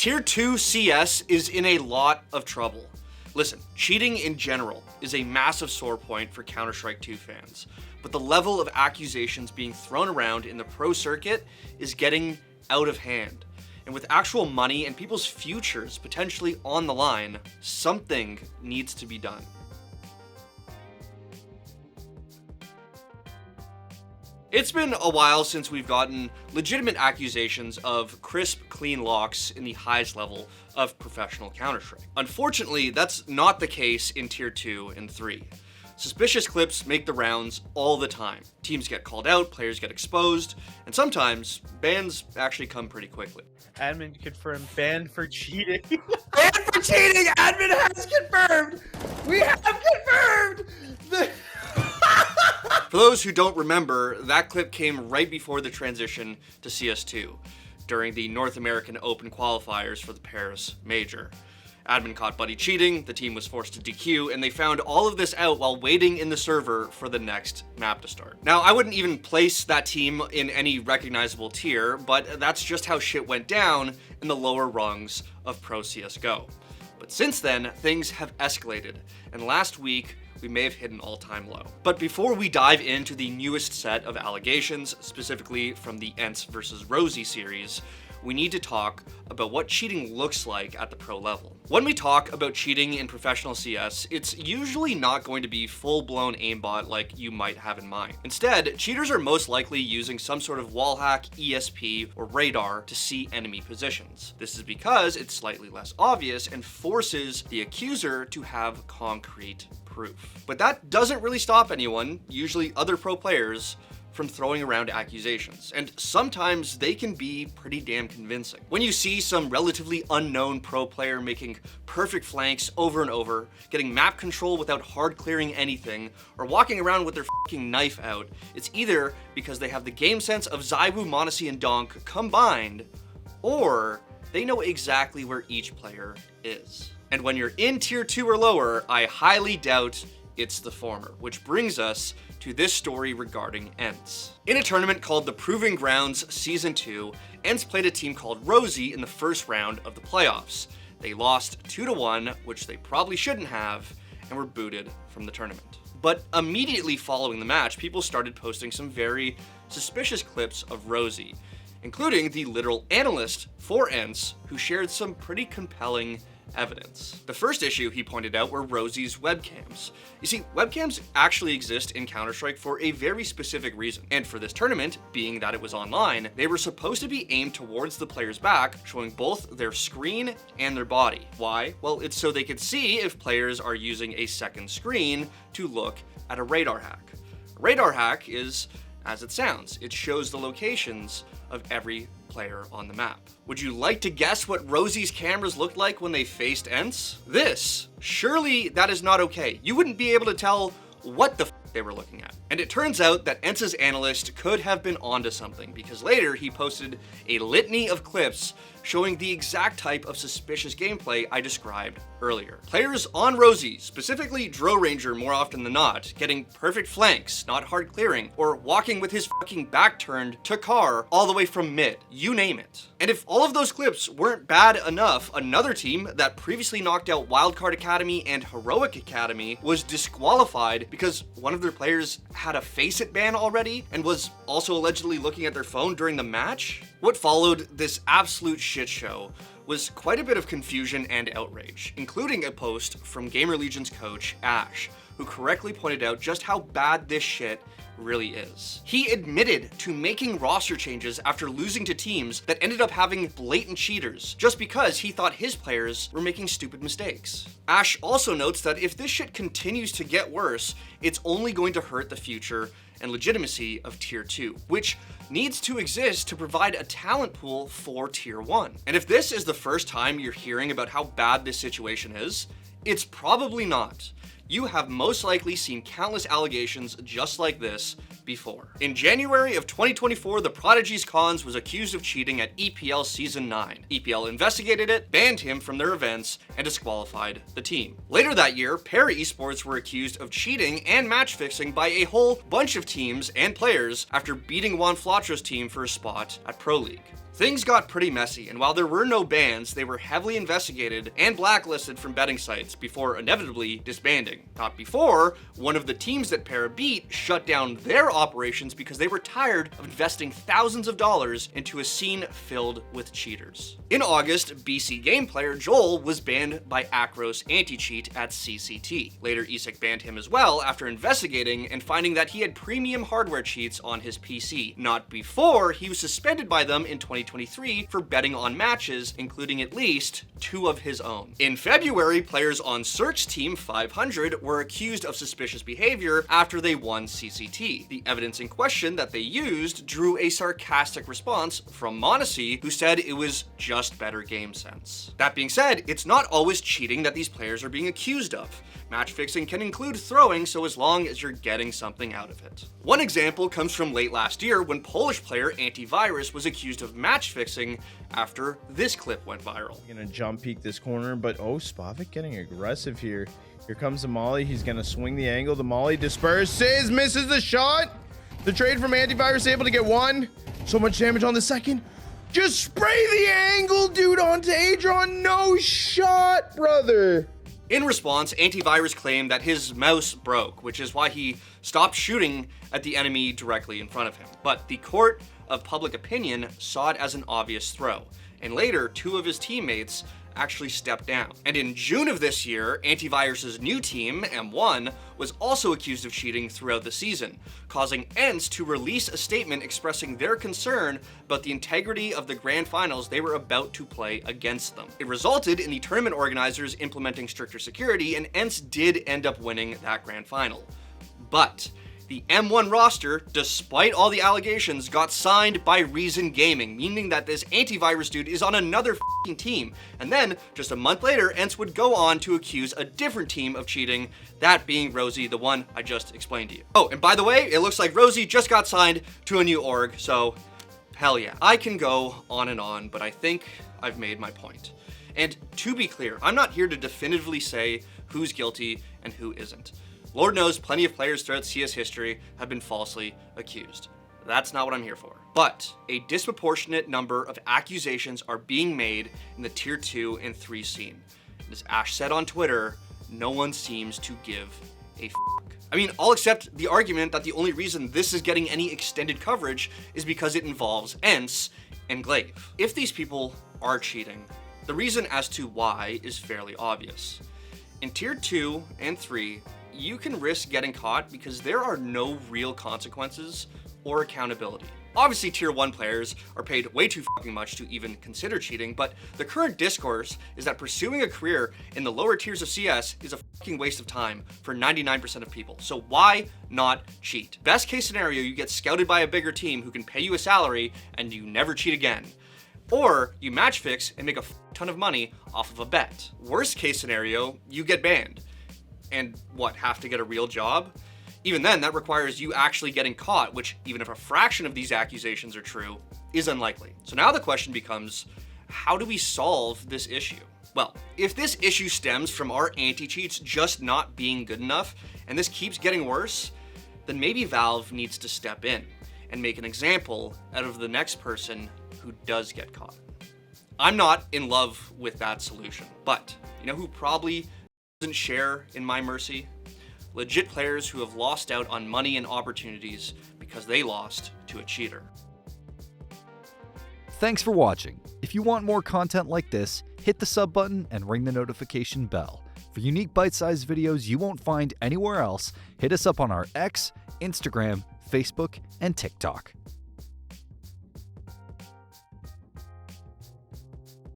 Tier 2 CS is in a lot of trouble. Listen, cheating in general is a massive sore point for Counter-Strike 2 fans, but the level of accusations being thrown around in the pro circuit is getting out of hand. And with actual money and people's futures potentially on the line, something needs to be done. It's been a while since we've gotten legitimate accusations of crisp, clean locks in the highest level of professional Counter-Strike. Unfortunately, that's not the case in Tier 2 and 3. Suspicious clips make the rounds all the time. Teams get called out, players get exposed, and sometimes bans actually come pretty quickly. Admin confirmed banned for cheating. Banned for cheating! Admin has confirmed! We have confirmed! For those who don't remember, that clip came right before the transition to CS2, during the North American Open qualifiers for the Paris Major. Admin caught Buddy cheating, the team was forced to DQ, and they found all of this out while waiting in the server for the next map to start. Now, I wouldn't even place that team in any recognizable tier, but that's just how shit went down in the lower rungs of Pro CSGO. But since then, things have escalated, and last week, we may have hit an all-time low. But before we dive into the newest set of allegations, specifically from the ENCE versus Rosie series, we need to talk about what cheating looks like at the pro level. When we talk about cheating in professional CS, it's usually not going to be full-blown aimbot like you might have in mind. Instead, cheaters are most likely using some sort of wall hack, ESP, or radar to see enemy positions. This is because it's slightly less obvious and forces the accuser to have concrete proof. But that doesn't really stop anyone, usually other pro players, from throwing around accusations, and sometimes they can be pretty damn convincing. When you see some relatively unknown pro player making perfect flanks over and over, getting map control without hard clearing anything, or walking around with their fucking knife out, it's either because they have the game sense of Zywoo, m0NESY, and Donk combined, or they know exactly where each player is. And when you're in Tier 2 or lower, I highly doubt it's the former, which brings us to this story regarding ENCE. In a tournament called the Proving Grounds Season 2, ENCE played a team called Rosie in the first round of the playoffs. They lost 2-1, which they probably shouldn't have, and were booted from the tournament. But immediately following the match, people started posting some very suspicious clips of Rosie, including the literal analyst for ENCE, who shared some pretty compelling evidence. The first issue he pointed out were Rosie's webcams. You see, webcams actually exist in Counter-Strike for a very specific reason. And for this tournament, being that it was online, they were supposed to be aimed towards the player's back, showing both their screen and their body. Why? Well, it's so they could see if players are using a second screen to look at a radar hack. A radar hack is, as it sounds, it shows the locations of every player on the map. Would you like to guess what Rosie's cameras looked like when they faced ENCE? This. Surely that is not okay. You wouldn't be able to tell what the they were looking at. And it turns out that ENCE's analyst could have been onto something, because later he posted a litany of clips showing the exact type of suspicious gameplay I described earlier. Players on Rosie, specifically Dro Ranger more often than not, getting perfect flanks, not hard clearing, or walking with his fucking back turned to car all the way from mid, you name it. And if all of those clips weren't bad enough, another team that previously knocked out Wildcard Academy and Heroic Academy was disqualified because one of their players had a Faceit ban already and was also allegedly looking at their phone during the match. What followed this absolute shit show was quite a bit of confusion and outrage, including a post from Gamer Legion's coach, Ash, who correctly pointed out just how bad this shit really is. He admitted to making roster changes after losing to teams that ended up having blatant cheaters, just because he thought his players were making stupid mistakes. Ash also notes that if this shit continues to get worse, it's only going to hurt the future and legitimacy of Tier 2, which needs to exist to provide a talent pool for Tier 1. And if this is the first time you're hearing about how bad this situation is, it's probably not. You have most likely seen countless allegations just like this before. In January of 2024, the Prodigy's Cons was accused of cheating at EPL Season 9. EPL investigated it, banned him from their events, and disqualified the team. Later that year, Para Esports were accused of cheating and match fixing by a whole bunch of teams and players after beating Juan Flatro's team for a spot at Pro League. Things got pretty messy, and while there were no bans, they were heavily investigated and blacklisted from betting sites before inevitably disbanding. Not before one of the teams that Para beat shut down their operations because they were tired of investing thousands of dollars into a scene filled with cheaters. In August, BC game player Joel was banned by Acros Anti-Cheat at CCT. Later, ESEC banned him as well after investigating and finding that he had premium hardware cheats on his PC. Not before he was suspended by them in 2023 for betting on matches, including at least 2 of his own. In February, players on Search Team 500 were accused of suspicious behavior after they won CCT. The evidence in question that they used drew a sarcastic response from Monacy, who said it was just better game sense. That being said, it's not always cheating that these players are being accused of. Match fixing can include throwing, so as long as you're getting something out of it. One example comes from late last year when Polish player Antivirus was accused of match fixing after this clip went viral. Gonna jump peek this corner, but oh, Spavik getting aggressive here. Here comes the molly. He's gonna swing the angle. The molly disperses, misses the shot. The trade from Antivirus able to get 1. So much damage on the second. Just spray the angle, dude, onto Adron. No shot, brother. In response, Antivirus claimed that his mouse broke, which is why he stopped shooting at the enemy directly in front of him. But the court of public opinion saw it as an obvious throw, and later 2 of his teammates actually stepped down. And in June of this year, Antivirus's new team, M1, was also accused of cheating throughout the season, causing ENCE to release a statement expressing their concern about the integrity of the grand finals they were about to play against them. It resulted in the tournament organizers implementing stricter security, and ENCE did end up winning that grand final. But the M1 roster, despite all the allegations, got signed by Reason Gaming, meaning that this Antivirus dude is on another f***ing team. And then, just a month later, ENCE would go on to accuse a different team of cheating, that being Rosie, the one I just explained to you. Oh, and by the way, it looks like Rosie just got signed to a new org, so hell yeah. I can go on and on, but I think I've made my point. And to be clear, I'm not here to definitively say who's guilty and who isn't. Lord knows plenty of players throughout CS history have been falsely accused. That's not what I'm here for. But a disproportionate number of accusations are being made in the tier 2 and 3 scene. As Ash said on Twitter, no one seems to give a f***. I mean, I'll accept the argument that the only reason this is getting any extended coverage is because it involves ENCE and Glaive. If these people are cheating, the reason as to why is fairly obvious. In tier 2 and 3, you can risk getting caught because there are no real consequences or accountability. Obviously, tier 1 players are paid way too fucking much to even consider cheating, but the current discourse is that pursuing a career in the lower tiers of CS is a fucking waste of time for 99% of people. So why not cheat? Best case scenario, you get scouted by a bigger team who can pay you a salary and you never cheat again. Or you match fix and make a ton of money off of a bet. Worst case scenario, you get banned. And what, have to get a real job? Even then, that requires you actually getting caught, which, even if a fraction of these accusations are true, is unlikely. So now the question becomes, how do we solve this issue? Well, if this issue stems from our anti-cheats just not being good enough, and this keeps getting worse, then maybe Valve needs to step in and make an example out of the next person who does get caught. I'm not in love with that solution, but you know who probably doesn't share in my mercy? Legit players who have lost out on money and opportunities because they lost to a cheater. Thanks for watching. If you want more content like this, hit the sub button and ring the notification bell. For unique bite-sized videos you won't find anywhere else, hit us up on our X, Instagram, Facebook, and TikTok.